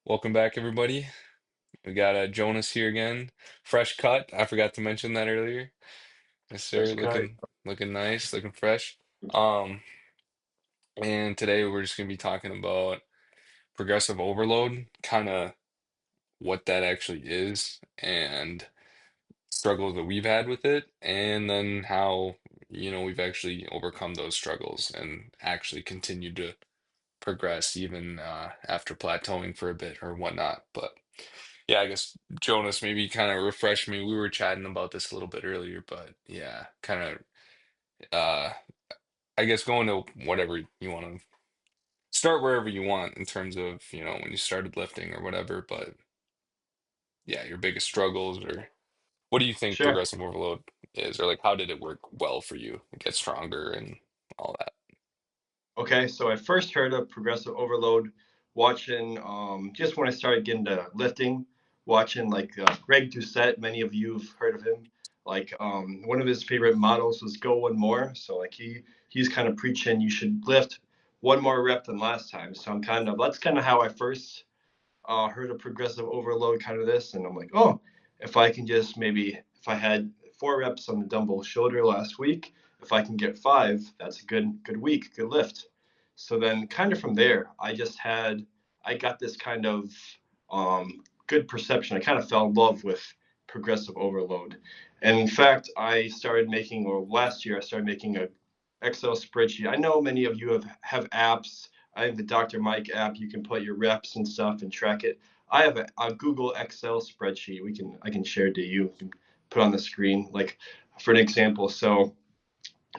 Welcome back, everybody. We got Jonas here again. Fresh cut. I forgot to mention that earlier. Yes, sir. Fresh cut. Looking nice, looking fresh. Um, and today we're just gonna be talking about progressive overload, kind of what that actually is, and struggles that we've had with it, and then how, we've actually overcome those struggles and actually continued to progress even after plateauing for a bit or whatnot. But yeah, I guess Jonas, maybe kind of refresh me. We were chatting about this a little bit earlier, but yeah, kind of I guess going to whatever you want to start wherever you want in terms of, when you started lifting or whatever, but yeah, your biggest struggles or what do you think Sure. progressive overload is, or like how did it work well for you to get stronger and all that? Okay, so I first heard of progressive overload watching just when I started getting to lifting, watching like Greg Doucette. Many of you have heard of him. Like one of his favorite mottos was "Go one more." So like he's kind of preaching you should lift one more rep than last time. So that's kind of how I first heard of progressive overload, kind of this, and I'm like, oh, if I can just maybe if I had 4 reps on the dumbbell shoulder last week, if I can get 5, that's a good week, good lift. So then, kind of from there, I got this kind of good perception. I kind of fell in love with progressive overload, and in fact, last year I started making a Excel spreadsheet. I know many of you have apps. I have the Dr. Mike app. You can put your reps and stuff and track it. I have a Google Excel spreadsheet. I can share it to you. You can put on the screen, like for an example. So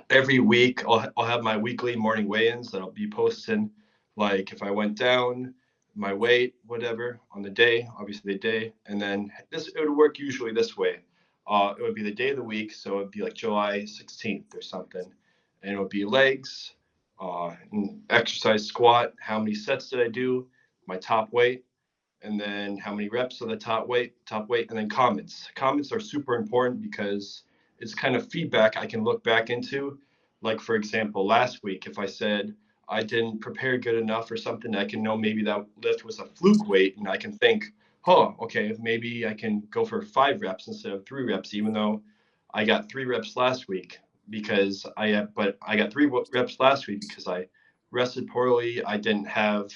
every week I'll have my weekly morning weigh-ins that I'll be posting. Like if I went down, my weight, whatever, on the day, obviously the day, and then it would work usually this way. It would be the day of the week, so it'd be like July 16th or something, and it would be legs, and exercise squat. How many sets did I do? My top weight, and then how many reps of the top weight, and then comments. Comments are super important because it's kind of feedback I can look back into. Like for example, last week, if I said I didn't prepare good enough or something, I can know maybe that lift was a fluke weight, and I can think, oh, okay, maybe I can go for 5 reps instead of 3 reps, even though I got 3 reps last week but I got 3 reps last week because I rested poorly. I didn't have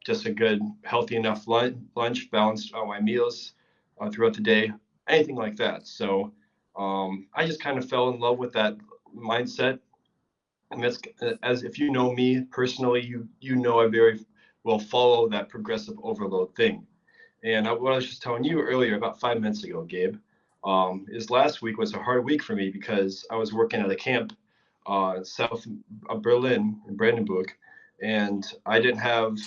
just a good, healthy enough lunch, balanced all my meals throughout the day, anything like that. So I just kind of fell in love with that mindset. And that's as if you know me personally, you know I very well follow that progressive overload thing. And what I was just telling you earlier, about 5 minutes ago, Gabe, is last week was a hard week for me because I was working at a camp south of Berlin in Brandenburg, and I didn't have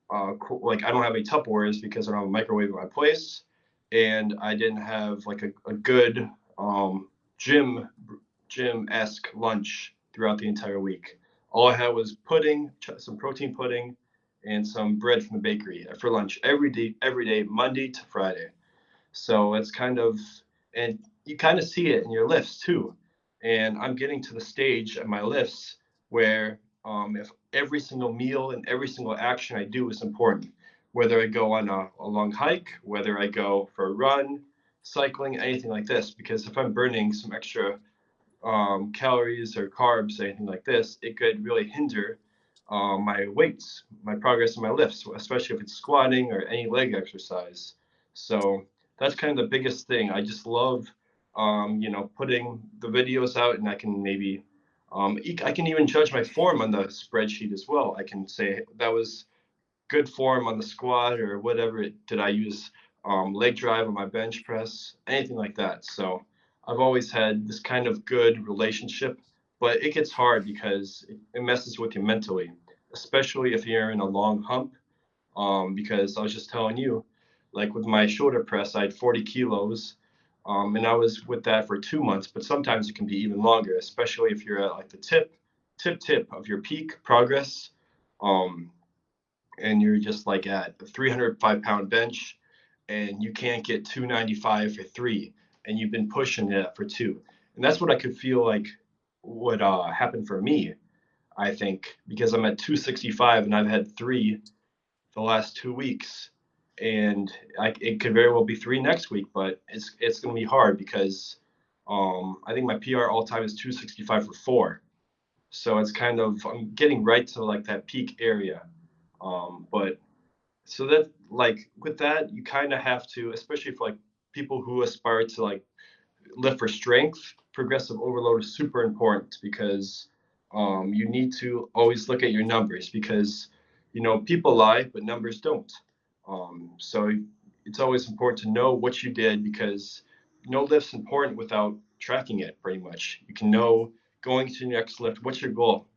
I don't have any Tupperwares because I don't have a microwave at my place, and I didn't have like a good gym gym-esque lunch throughout the entire week. All I had was pudding, some protein pudding, and some bread from the bakery for lunch every day, Monday to Friday. So it's and you kind of see it in your lifts too. And I'm getting to the stage at my lifts where if every single meal and every single action I do is important, whether I go on a long hike, whether I go for a run, cycling, anything like this, because if I'm burning some extra calories or carbs, anything like this, it could really hinder my weights, my progress in my lifts, especially if it's squatting or any leg exercise. So that's kind of the biggest thing. I just love, putting the videos out, and I can maybe, I can even judge my form on the spreadsheet as well. I can say that was good form on the squat or whatever. Did I use leg drive on my bench press, anything like that? So I've always had this kind of good relationship, but it gets hard because it messes with you mentally, especially if you're in a long hump. Because I was just telling you, like with my shoulder press, I had 40 kilos. And I was with that for 2 months, but sometimes it can be even longer, especially if you're at like the tip of your peak progress. Um, and you're just like at a 305-pound bench and you can't get 295 for 3, and you've been pushing it for 2. And that's what I could feel like would happen for me, I think, because I'm at 265 and I've had the last 2 weeks, and it could very well be three next week. But it's going to be hard because I think my PR all time is 265 for four. So it's kind of I'm getting right to like that peak area. But so that like with that, you kind of have to, especially for like people who aspire to like lift for strength, progressive overload is super important because you need to always look at your numbers because people lie, but numbers don't. So it's always important to know what you did because no lift's important without tracking it. Pretty much, you can know going to your next lift. What's your goal?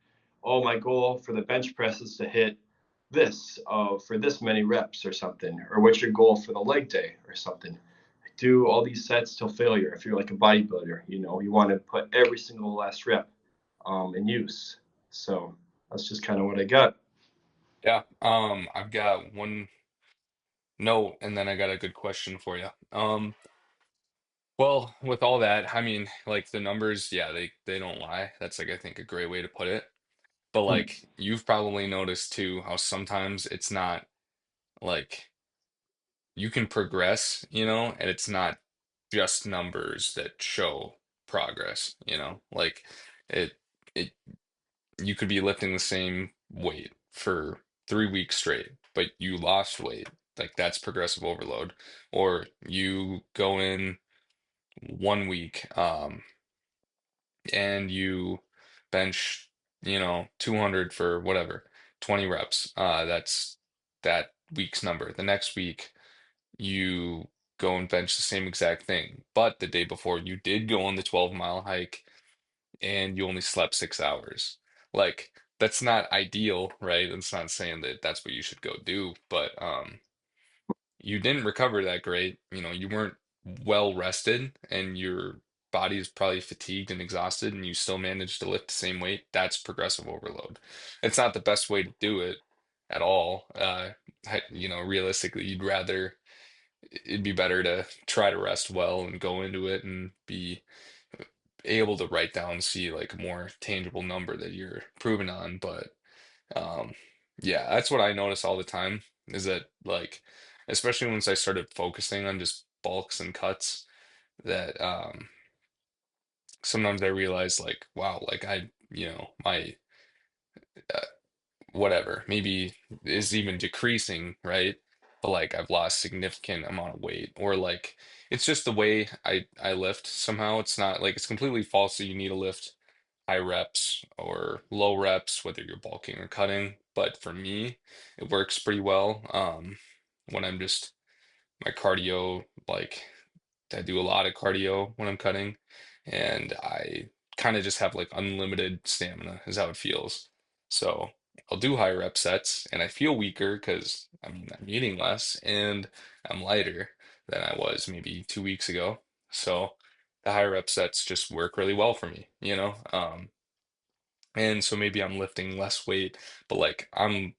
Oh, my goal for the bench press is to hit this for this many reps or something. Or what's your goal for the leg day or something? Do all these sets till failure. If you're like a bodybuilder, you want to put every single last rep in use. So that's just kind of what I got. Yeah. I've got one note and then I got a good question for you. Well, with all that, I mean, like the numbers, yeah, they don't lie. That's like I think a great way to put it. But Hmm. like you've probably noticed too how sometimes it's not like you can progress, and it's not just numbers that show progress, like it it you could be lifting the same weight for 3 weeks straight, but you lost weight. Like that's progressive overload. Or you go in one week, and you bench, 200 for whatever, 20 reps. That's that week's number. The next week you go and bench the same exact thing. But the day before, you did go on the 12-mile hike and you only slept 6 hours. Like, that's not ideal, right? It's not saying that that's what you should go do, but you didn't recover that great. You weren't well rested and your body is probably fatigued and exhausted, and you still managed to lift the same weight. That's progressive overload. It's not the best way to do it at all. Realistically, it'd be better to try to rest well and go into it and be able to write down, see like a more tangible number that you're proving on. But um, yeah, that's what I notice all the time is that like, especially once I started focusing on just bulks and cuts, that sometimes I realize like, wow, like my uh, whatever maybe is even decreasing, right? But like I've lost significant amount of weight, or like it's just the way I lift somehow. It's not like it's completely false that you need to lift high reps or low reps, whether you're bulking or cutting. But for me, it works pretty well. When I'm just my cardio, like I do a lot of cardio when I'm cutting, and I kind of just have like unlimited stamina, is how it feels. So I'll do high rep sets, and I feel weaker because I mean I'm eating less and I'm lighter than I was maybe 2 weeks ago. So the high rep sets just work really well for me, and so maybe I'm lifting less weight, but like I'm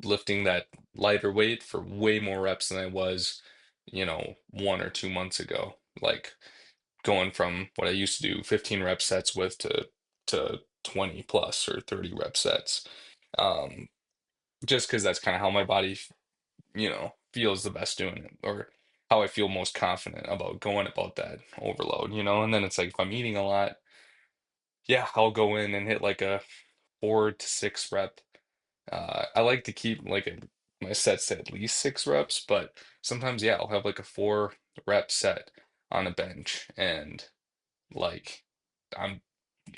lifting that lighter weight for way more reps than I was, 1 or 2 months ago. Like going from what I used to do 15 rep sets with to 20 plus or 30 rep sets. Um, just because that's kind of how my body, feels the best doing it, or how I feel most confident about going about that overload, and then it's like if I'm eating a lot, yeah, I'll go in and hit like a 4 to 6 rep. I like to keep my sets to at least 6 reps, but sometimes, yeah, I'll have like a 4 rep set on a bench, and like I'm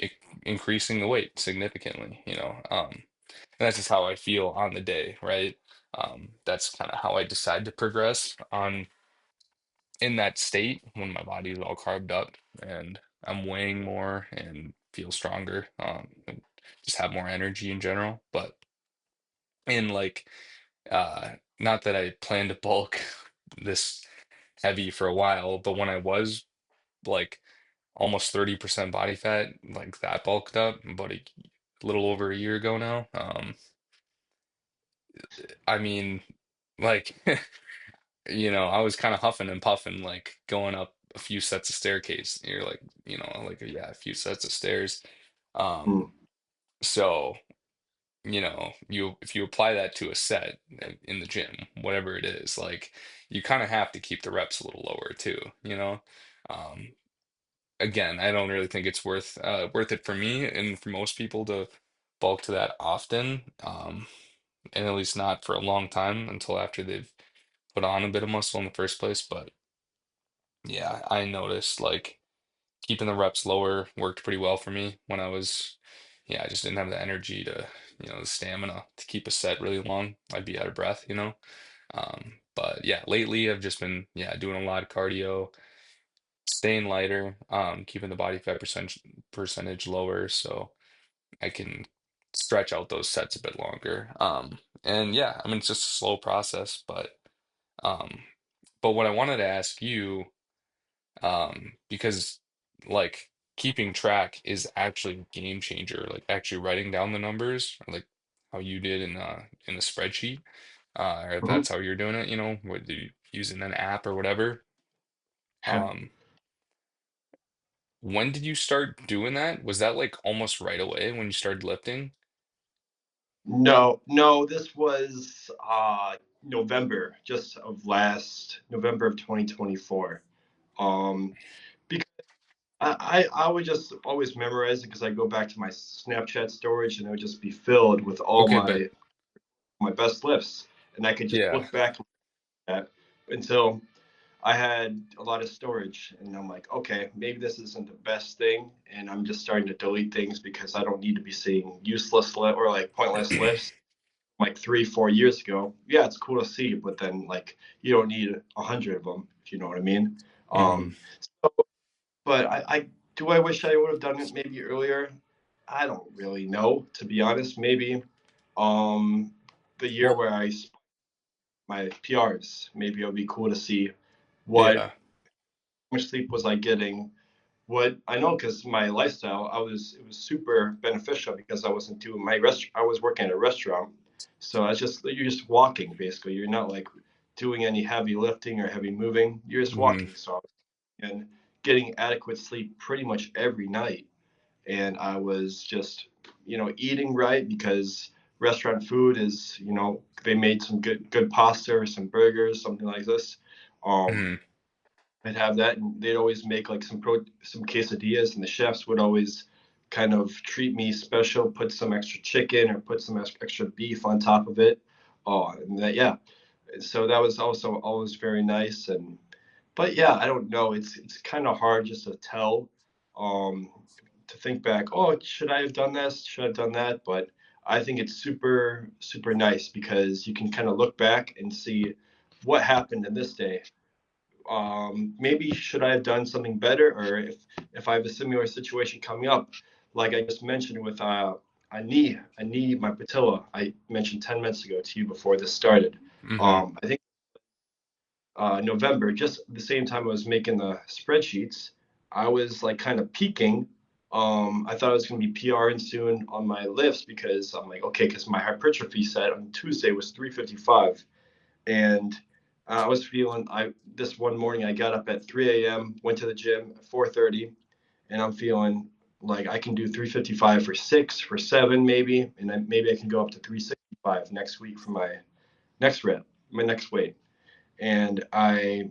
i- increasing the weight significantly, and that's just how I feel on the day, right? That's kind of how I decide to progress on in that state when my body is all carved up and I'm weighing more and feel stronger, and just have more energy in general. But in like not that I plan to bulk this heavy for a while, but when I was like almost 30% body fat, like that bulked up about a little over a year ago now. I mean, like, I was kind of huffing and puffing, like going up a few sets of staircase. You're like, like, yeah, a few sets of stairs. Um, Hmm. so. you if you apply that to a set in the gym, whatever it is, like you kind of have to keep the reps a little lower too, you know? Um, Again, I don't really think it's worth it for me and for most people to bulk to that often. And at least not for a long time until after they've put on a bit of muscle in the first place. But yeah, I noticed like keeping the reps lower worked pretty well for me when yeah, I just didn't have the energy to, the stamina to keep a set really long. I'd be out of breath, you know? But yeah, lately I've just been, yeah, doing a lot of cardio, staying lighter, keeping the body fat percentage lower so I can stretch out those sets a bit longer. And yeah, I mean, it's just a slow process, um, but what I wanted to ask you, because like keeping track is actually a game changer, like actually writing down the numbers, like how you did in the spreadsheet, or if Mhm. that's how you're doing it, whether you using an app or whatever. Yeah. Um, when did you start doing that? Was that like almost right away when you started lifting? No, no, this was November, just of last November of 2024. Um, because I would just always memorize it because I go back to my Snapchat storage and it would just be filled with all Okay, but my best lifts, and I could just yeah. look back at until I had a lot of storage, and I'm like, okay, maybe this isn't the best thing, and I'm just starting to delete things because I don't need to be seeing useless or like pointless lifts like 3 4 years ago. Yeah, it's cool to see, but then like you don't need 100 of them, if you know what I mean. Hmm. um but I do, I wish I would have done it maybe earlier. I don't really know, to be honest. Maybe um the year Well, where my PRs, maybe it would be cool to see what yeah. much sleep was I getting. What I know, because my lifestyle, it was super beneficial because I wasn't doing I was working at a restaurant, so I was just you're just walking basically. You're not like doing any heavy lifting or heavy moving. You're just Hmm. walking. So and getting adequate sleep pretty much every night, and I was just eating right because restaurant food is they made some good pasta or some burgers, something like this. Um, Hmm. I'd have that, and they'd always make like some quesadillas, and the chefs would always kind of treat me special, put some extra chicken or put some extra beef on top of it. Oh, and that, yeah. So that was also always very nice. And but yeah, I don't know. It's kind of hard just to tell, um, to think back. Oh, should I have done this? Should I have done that? But I think it's super nice because you can kind of look back and see what happened in this day. Maybe should I have done something better, or if I have a similar situation coming up, like I just mentioned with my patella, I mentioned 10 minutes ago to you before this started. Hmm. I think November, just the same time I was making the spreadsheets, I was like kind of peaking. I thought I was going to be PRing soon on my lifts because I'm like, okay, because my hypertrophy set on Tuesday was 355, and I was feeling I this one morning I got up at 3 a.m., went to the gym at 4:30, and I'm feeling like I can do 355 for 6, for 7 maybe, and then maybe I can go up to 365 next week for my next rep, my next weight. And I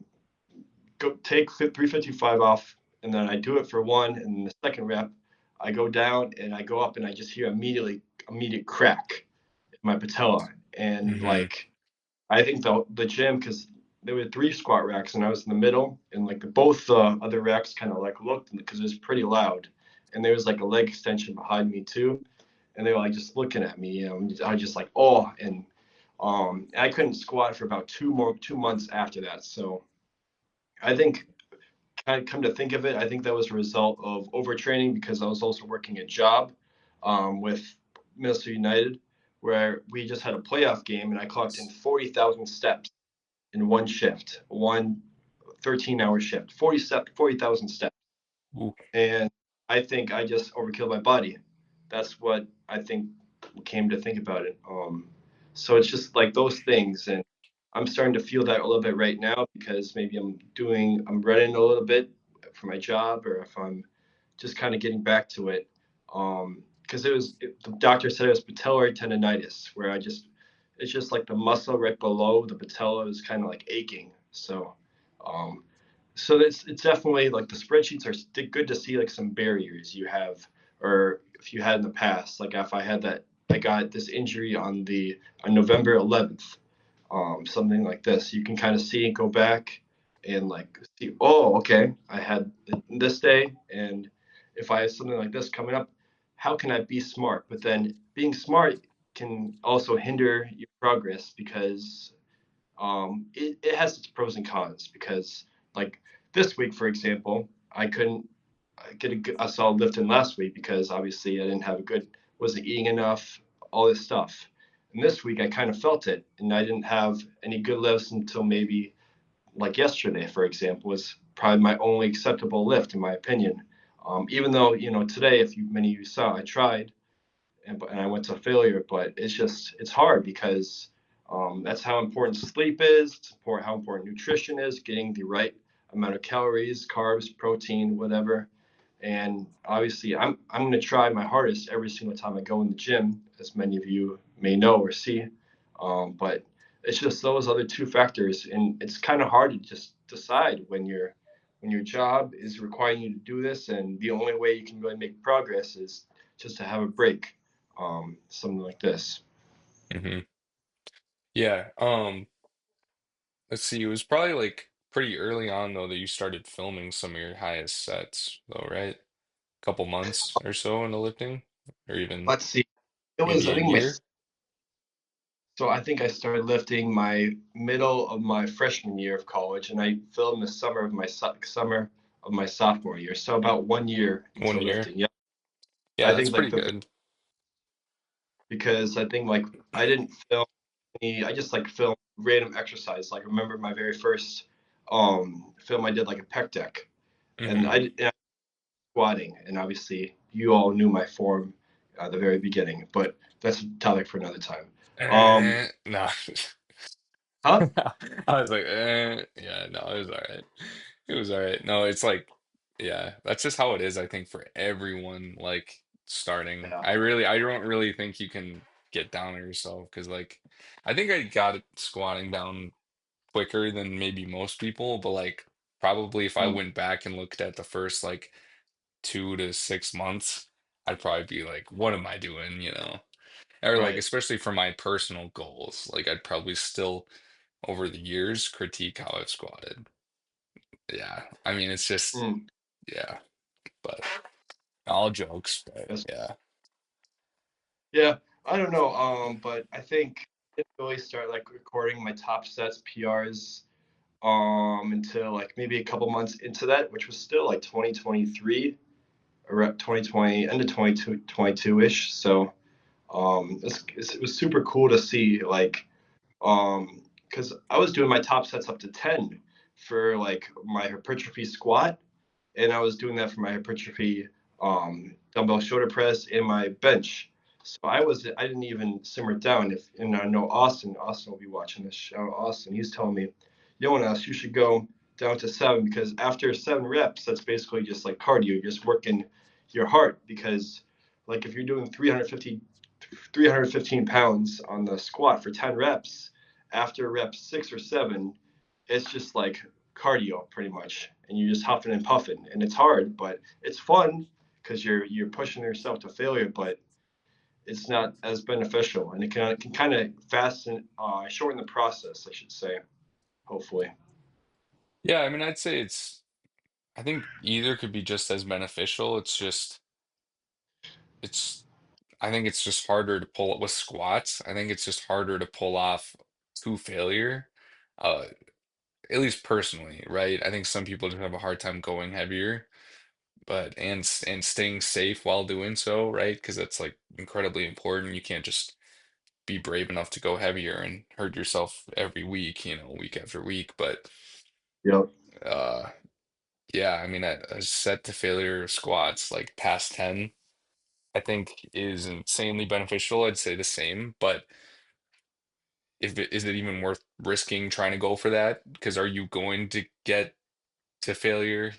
go take 355 off, and then I do it for one, and the second rep I go down and I go up, and I just hear immediate crack in my patella, and Hmm. like I think the gym, because there were three squat racks and I was in the middle, and like both other racks kind of like looked because it was pretty loud, and there was like a leg extension behind me too, and they were like just looking at me. I was just like, oh, and I couldn't squat for about 2 months after that. So I think, kind of come to think of it, I think that was a result of overtraining because I was also working a job with Minnesota United, where we just had a playoff game and I clocked in 40,000 steps in one shift, one 13-hour shift, 40,000 steps. Ooh. And I think I just overkilled my body. That's what I think came to think about it. So it's just like those things. And I'm starting to feel that a little bit right now because maybe I'm running a little bit for my job, or if I'm just kind of getting back to it. because the doctor said it was patellar tendonitis, where it's just like the muscle right below the patella is kind of like aching. Um, so it's definitely like the spreadsheets are good to see like some barriers you have, or if you had in the past. Like if I had that, I got this injury on November 11th, something like this. You can kind of see and go back and like see, oh, okay, I had this day, and if I have something like this coming up, how can I be smart? But then being smart can also hinder your progress because it has its pros and cons. Because like this week, for example, I couldn't get a solid lift in last week because obviously I didn't have a good, wasn't eating enough, all this stuff. And this week I kind of felt it, and I didn't have any good lifts until maybe like yesterday, for example, was probably my only acceptable lift in my opinion. Even though today, if many of you saw, I tried and I went to failure. But it's hard because that's how important sleep is, how important nutrition is, getting the right amount of calories, carbs, protein, whatever. And obviously, I'm going to try my hardest every single time I go in the gym, as many of you may know or see. But it's just those other two factors, and it's kind of hard to just decide when your job is requiring you to do this, and the only way you can really make progress is just to have a break, something like this. Hmm. Yeah. Let's see. It was probably like pretty early on though that you started filming some of your highest sets, though, right? Couple months or so into lifting, or even Let's see. It was, maybe I a think, year, so I think I started lifting my middle of my freshman year of college, and I filmed the summer of my sophomore year. So about 1 year into 1 year. lifting. Yeah, Yeah, I that's think like pretty good. because I think like I didn't film any. I just like filmed random exercise. Like I remember my very first film I did like a pec deck, and Hmm. squatting, and obviously you all knew my form at the very beginning, but that's a topic for another time. Um, No. huh? I was like, yeah, no, it was all right. It was all right. No, it's like, yeah, that's just how it is, I think, for everyone, like starting. Yeah. I don't really think you can get down on yourself because, like, I think I got it squatting down quicker than maybe most people, but like, probably if I Mm, went back and looked at the first like 2 to 6 months, I'd probably be like, what am I doing, Or like, right. especially for my personal goals, like, I'd probably still over the years critique how I've squatted. Yeah. I mean, it's just, Mm, yeah, but all jokes, but yes. yeah. Yeah. I don't know. But I think I didn't really start like recording my top sets PRs until like maybe a couple months into that, which was still like 2023 or 2020, end of 22 ish. So it was super cool to see like because I was doing my top sets up to 10 for like my hypertrophy squat, and I was doing that for my hypertrophy dumbbell shoulder press and my bench. So I didn't even simmer it down. If and I know Austin will be watching this show. Austin, he's telling me, Jonas, you should go down to 7 because after 7 reps, that's basically just like cardio. You're just working your heart because like if you're doing 315 pounds on the squat for 10 reps, after rep 6 or 7, it's just like cardio pretty much, and you're just huffing and puffing, and it's hard, but it's fun because you're pushing yourself to failure, but it's not as beneficial, and it can kind of fasten, shorten the process, I should say, hopefully. Yeah, I mean, I'd say I think either could be just as beneficial. It's, I think it's just harder to pull up with squats. I think it's just harder to pull off to failure. Uh, at least personally, right? I think some people just have a hard time going heavier, but and staying safe while doing so, right? Because that's like incredibly important. You can't just be brave enough to go heavier and hurt yourself every week, week after week. But Yep. uh yeah, I mean a set to failure squats like past 10, I think is insanely beneficial. I'd say the same, but if it is it even worth risking trying to go for that? Because are you going to get to failure,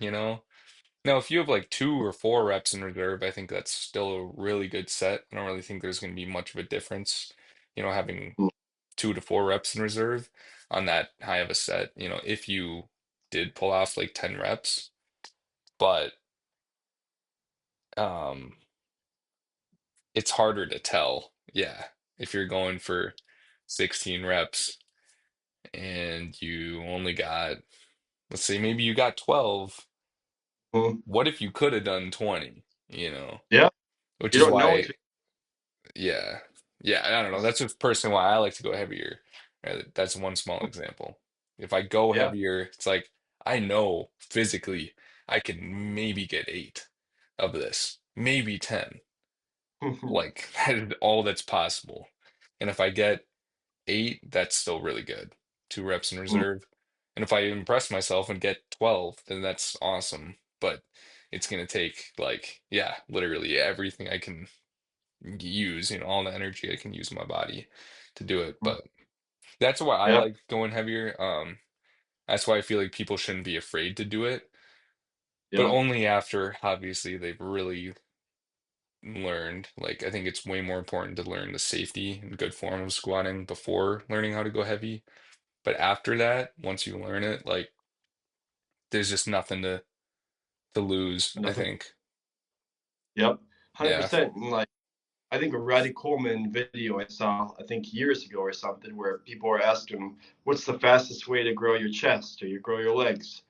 Now, if you have like 2 or 4 reps in reserve, I think that's still a really good set. I don't really think there's going to be much of a difference, having Mm. 2 to 4 reps in reserve on that high of a set, if you did pull off like 10 reps. But um, it's harder to tell. Yeah. If you're going for 16 reps and you only got, let's say maybe you got 12, Mm. what if you could have done 20, Yeah, which you is don't know why, until. yeah. Yeah, I don't know. That's just personally why I like to go heavier. Right? That's one small example. If I go Yeah. heavier, it's like I know physically I can maybe get 8 of this, maybe 10. Like that is all that's possible. And if I get 8, that's still really good. 2 reps in Mm. reserve. And if I impress myself and get 12, then that's awesome. But it's gonna take like, yeah, literally everything I can use, all the energy I can use in my body to do it. Mm. But that's why I Yeah. like going heavier. That's why I feel like people shouldn't be afraid to do it, but Yeah. only after obviously they've really learned. Like I think it's way more important to learn the safety and good form of squatting before learning how to go heavy. But after that, once you learn it, like there's just nothing to lose, I Nothing. think. Yep. Yeah. 100%. And like, I think a Roddy Coleman video I saw, I think years ago or something, where people were asking him, what's the fastest way to grow your chest or you grow your legs?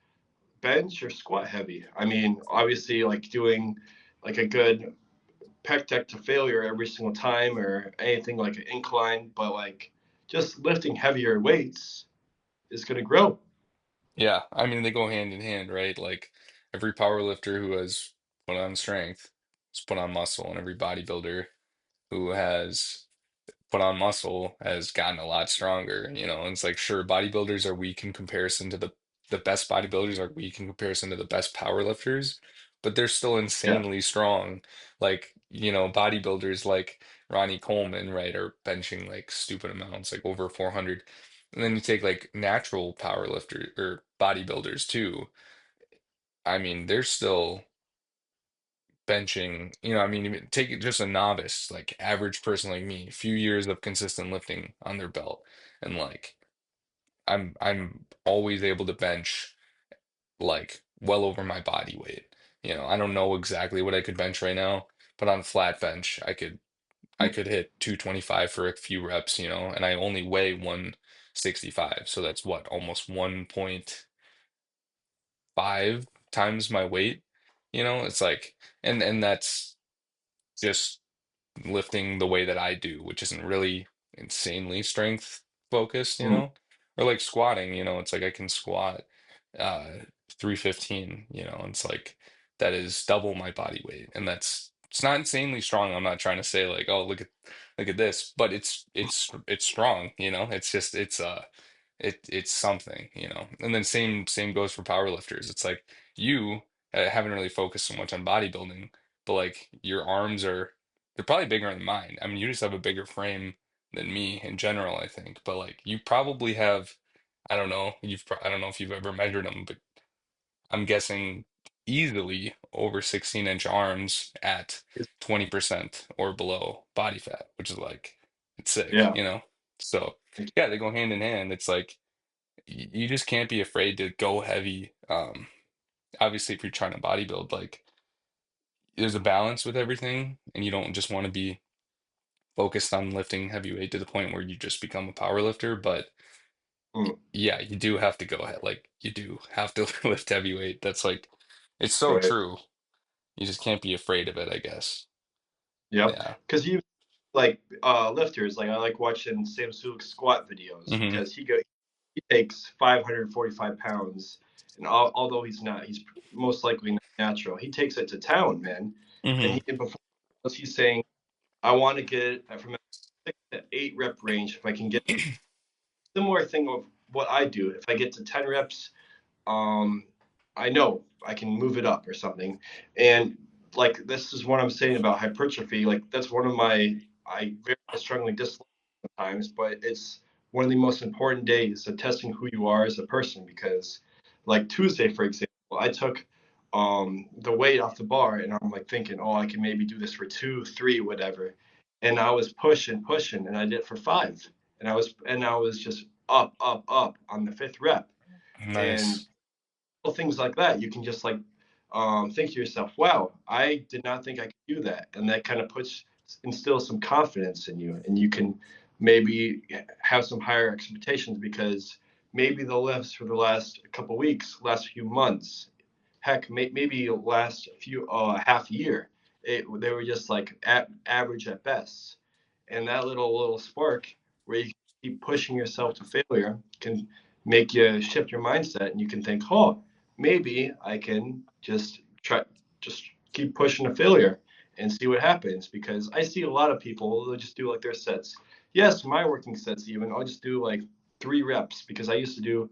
Bench or squat heavy? I mean, obviously, like doing like a good pec deck to failure every single time or anything like an incline, but like just lifting heavier weights is going to grow. Yeah. I mean, they go hand in hand, right? Like every power lifter who has put on strength has put on muscle, and every bodybuilder who has put on muscle has gotten a lot stronger, And it's like, sure, bodybuilders are weak in comparison to the best bodybuilders are weak in comparison to the best power lifters, but they're still Yeah. insanely strong. Like, bodybuilders like Ronnie Coleman, right, are benching like stupid amounts, like over 400. And then you take like natural power lifters or bodybuilders too. I mean, they're still benching, I mean, even take it just a novice, like average person like me, a few years of consistent lifting on their belt, and like I'm always able to bench like well over my body weight. I don't know exactly what I could bench right now, but on flat bench, I could hit 225 for a few reps, and I only weigh 165, so that's what, almost 1.5 times my weight. It's like, and that's just lifting the way that I do, which isn't really insanely strength focused, Mm. or like squatting, it's like I can squat uh 315, it's like that is double my body weight, and it's not insanely strong. I'm not trying to say like, oh, look at this, but it's strong, it's just it's something, and then same goes for power lifters. It's like you haven't really focused so much on bodybuilding, but like your arms are, they're probably bigger than mine. I mean, you just have a bigger frame than me in general, I think. But like you probably have, I don't know, I don't know if you've ever measured them, but I'm guessing easily over 16-inch arms at 20% or below body fat, which is like it's sick, Yeah. So yeah, they go hand in hand. It's like you just can't be afraid to go heavy. Obviously, if you're trying to bodybuild, like there's a balance with everything, and you don't just want to be focused on lifting heavyweight to the point where you just become a power lifter. But Mm. yeah, you do have to go ahead. Like you do have to lift heavyweight. That's like, it's so Right. true. You just can't be afraid of it, I guess. Yep. Yeah. Because you like lifters, like I like watching Sam Sulek's squat videos Hmm. because he takes 545 pounds, and although he's most likely not natural, he takes it to town, man. And Hmm. before he's saying, I want to get from a 6 to 8 rep range if I can get similar thing of what I do. If I get to 10 reps, um, I know I can move it up or something. And like this is what I'm saying about hypertrophy. Like that's one of my I very strongly dislike sometimes, but it's one of the most important days of testing who you are as a person because like Tuesday, for example, I took the weight off the bar, and I'm like thinking, oh, I can maybe do this for two, three, whatever. And I was pushing, and I did it for five, and I was just up on the fifth rep, and Nice. little things like that, you can just like think to yourself, wow, I did not think I could do that. And that kind of instills some confidence in you. And you can maybe have some higher expectations because maybe the lifts for the last couple weeks, last few months, heck, maybe last few half year, they were just like average at best. And that little spark where you keep pushing yourself to failure can make you shift your mindset, and you can think, oh, maybe I can just keep pushing to failure and see what happens. Because I see a lot of people, they'll just do like their sets. Yes, my working sets, even I'll just do like 3 reps, because I used to do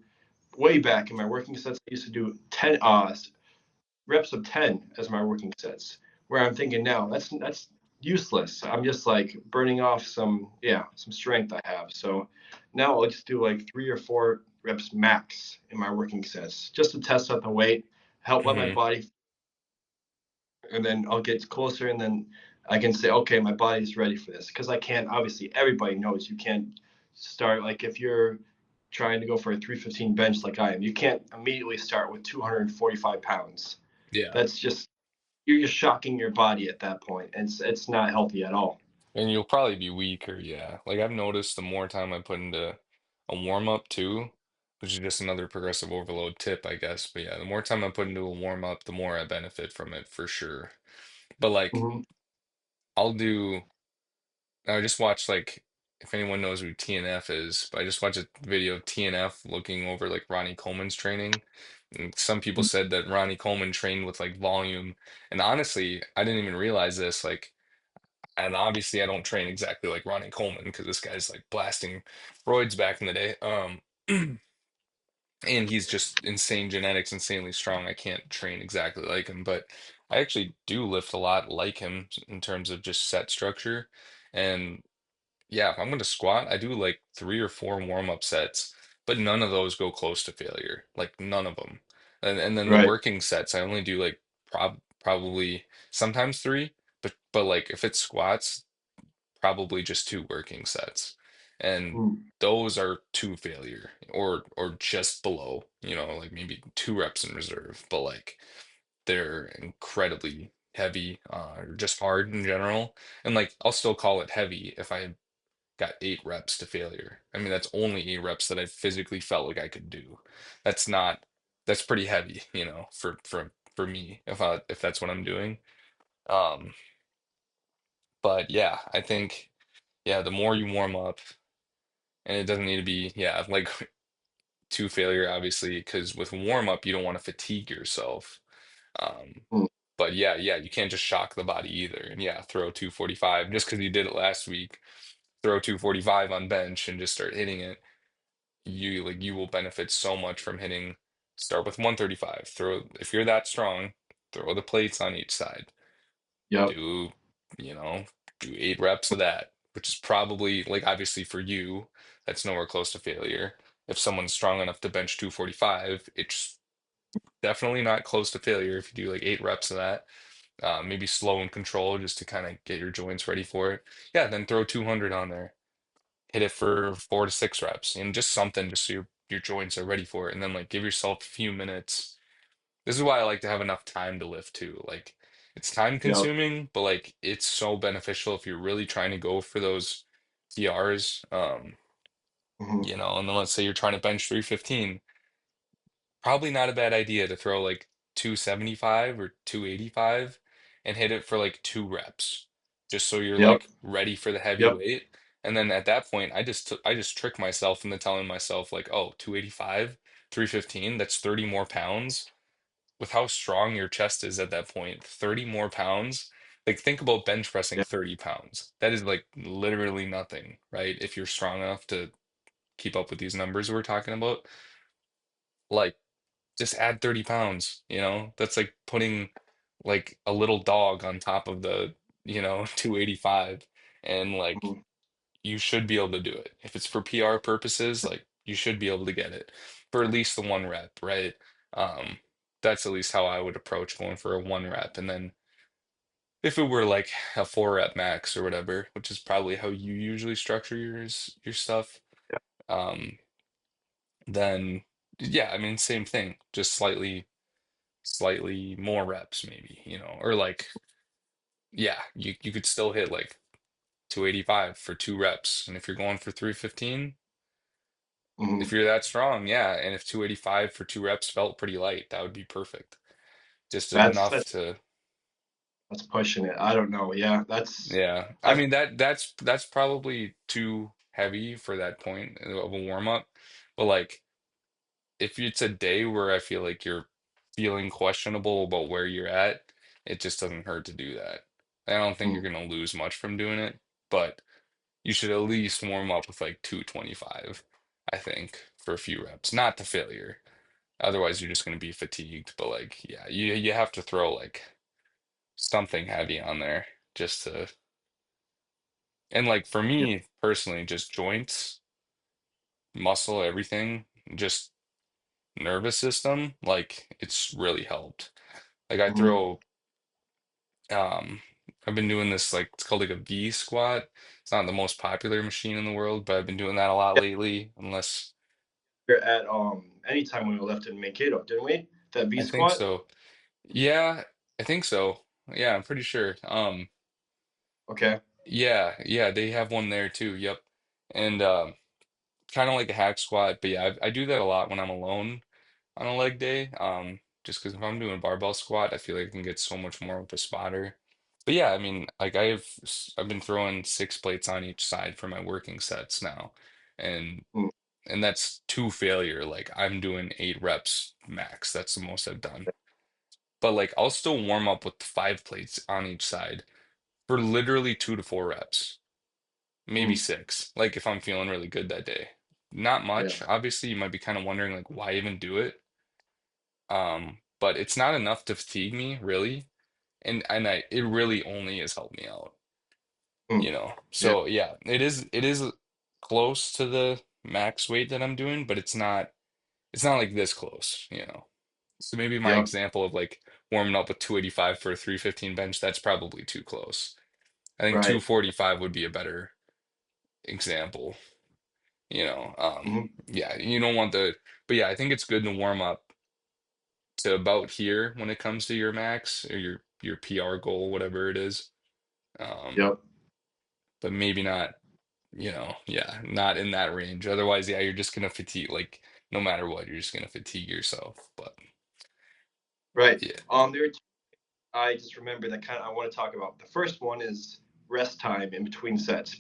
way back in my working sets, I used to do 10 reps of 10 as my working sets. Where I'm thinking now, that's useless. I'm just like burning off some strength I have. So now I'll just do like 3 or 4 reps max in my working sets, just to test out the weight, help let my Hmm. body, and then I'll get closer, and then I can say, okay, my body's ready for this. Because I can't, obviously, everybody knows you can't start, like if you're trying to go for a 315 bench like I am, you can't immediately start with 245 pounds. Yeah. That's just, you're just shocking your body at that point. And it's not healthy at all. And you'll probably be weaker, yeah. Like I've noticed the more time I put into a warm up too, which is just another progressive overload tip, I guess. But yeah, the more time I put into a warm up, the more I benefit from it for sure. But like Mm-hmm. I'll do I just watched like if anyone knows who TNF is, but I just watched a video of TNF looking over like Ronnie Coleman's training. And some people said that Ronnie Coleman trained with like volume. And honestly, I didn't even realize this. Like, and obviously I don't train exactly like Ronnie Coleman because this guy's like blasting roids back in the day. And he's just insane genetics, insanely strong. I can't train exactly like him, but I actually do lift a lot like him in terms of just set structure. And yeah, if I'm gonna squat, I do like 3 or 4 warm-up sets, but none of those go close to failure. Like none of them. And then the Right. working sets, I only do like probably sometimes 3, but like if it's squats, probably just 2 working sets. And Mm. those are 2 failure or just below, like maybe 2 reps in reserve, but like they're incredibly heavy, or just hard in general. And like I'll still call it heavy if I got 8 reps to failure. I mean, that's only 8 reps that I physically felt like I could do. That's not, that's pretty heavy, for me, if that's what I'm doing. Um, but yeah, I think, yeah, the more you warm up, and it doesn't need to be, yeah, like to failure, obviously, because with warm up, you don't want to fatigue yourself. Um, Mm. but yeah, you can't just shock the body either. And yeah, throw 245 just because you did it last week. Throw 245 on bench and just start hitting it. You will benefit so much from hitting. Start with 135. Throw if you're that strong, throw the plates on each side. Yep. Do, you know, do 8 reps of that, which is probably like obviously for you, that's nowhere close to failure. If someone's strong enough to bench 245, it's definitely not close to failure if you do like 8 reps of that. Maybe slow and control just to kind of get your joints ready for it. Yeah, then throw 200 on there. Hit it for 4 to 6 reps and just something just so your joints are ready for it. And then like give yourself a few minutes. This is why I like to have enough time to lift too. Like it's time Yep. consuming, but like it's so beneficial if you're really trying to go for those PRs. Mm-hmm. And then let's say you're trying to bench 315, probably not a bad idea to throw like 275 or 285 and hit it for like 2 reps, just so you're Yep. like ready for the heavy Yep. weight. And then at that point, I just trick myself into telling myself like, oh, 285, 315, that's 30 more pounds. With how strong your chest is at that point, 30 more pounds. Like think about bench pressing Yep. 30 pounds. That is like literally nothing, right? If you're strong enough to keep up with these numbers we're talking about, like just add 30 pounds, That's like putting like a little dog on top of the, 285, and like Mm-hmm. you should be able to do it. If it's for PR purposes, like you should be able to get it for at least the 1 rep, right? Um, that's at least how I would approach going for a 1 rep. And then if it were like a 4 rep max or whatever, which is probably how you usually structure your stuff, Yeah. um, then yeah, I mean, same thing, just slightly more reps maybe, or like, yeah, you could still hit like 285 for 2 reps. And if you're going for 315, if Hmm. you're that strong, yeah. And if 285 for 2 reps felt pretty light, that would be perfect. Just That's enough that's to, that's pushing it. I don't know. Yeah, that's yeah. I I've mean that's probably too heavy for that point of a warm up. But like if it's a day where I feel like you're feeling questionable about where you're at, it just doesn't hurt to do that. I don't think you're mm, gonna lose much from doing it, but you should at least warm up with like 225, I think, for a few reps. Not to failure. Otherwise, you're just going to be fatigued. But like, yeah, you have to throw like something heavy on there just to. And like for yeah. me personally, just joints, muscle, everything, just nervous system, like it's really helped. Like I Hmm. throw, um, I've been doing this like it's called like a V squat. It's not the most popular machine in the world, but I've been doing that a lot lately. Unless We're at anytime when we left in Mankato, didn't we? That V I think squat. so. Yeah, I think so. Yeah, I'm pretty sure. Okay. Yeah, they have one there too. Yep. And kind of like a hack squat, but yeah, I do that a lot when I'm alone on a leg day. Just because if I'm doing a barbell squat, I feel like I can get so much more with a spotter. But yeah, I mean, like I've been throwing 6 plates on each side for my working sets now, and Mm, and that's two failure. Like I'm doing 8 reps max. That's the most I've done. But like I'll still warm up with 5 plates on each side for literally 2 to 4 reps, maybe mm, 6. Like if I'm feeling really good that day. Not yeah. much. Obviously, you might be kind of wondering like why even do it. But it's not enough to fatigue me, really. And it really only has helped me out, Mm, yeah. So yeah, it is close to the max weight that I'm doing, but it's not like this close. So maybe my Yep. example of like warming up with 285 for a 315 bench, that's probably too close. I think Right. 245 would be a better example, you know. Hmm. Yeah, you don't want but yeah, I think it's good to warm up to about here when it comes to your max or your PR goal, whatever it is. Um, Yep. but maybe not, yeah, not in that range. Otherwise, yeah, you're just gonna fatigue, like no matter what, you're just gonna fatigue yourself. But Right. yeah, There are two I just remember that kind of I want to talk about. The first one is rest time in between sets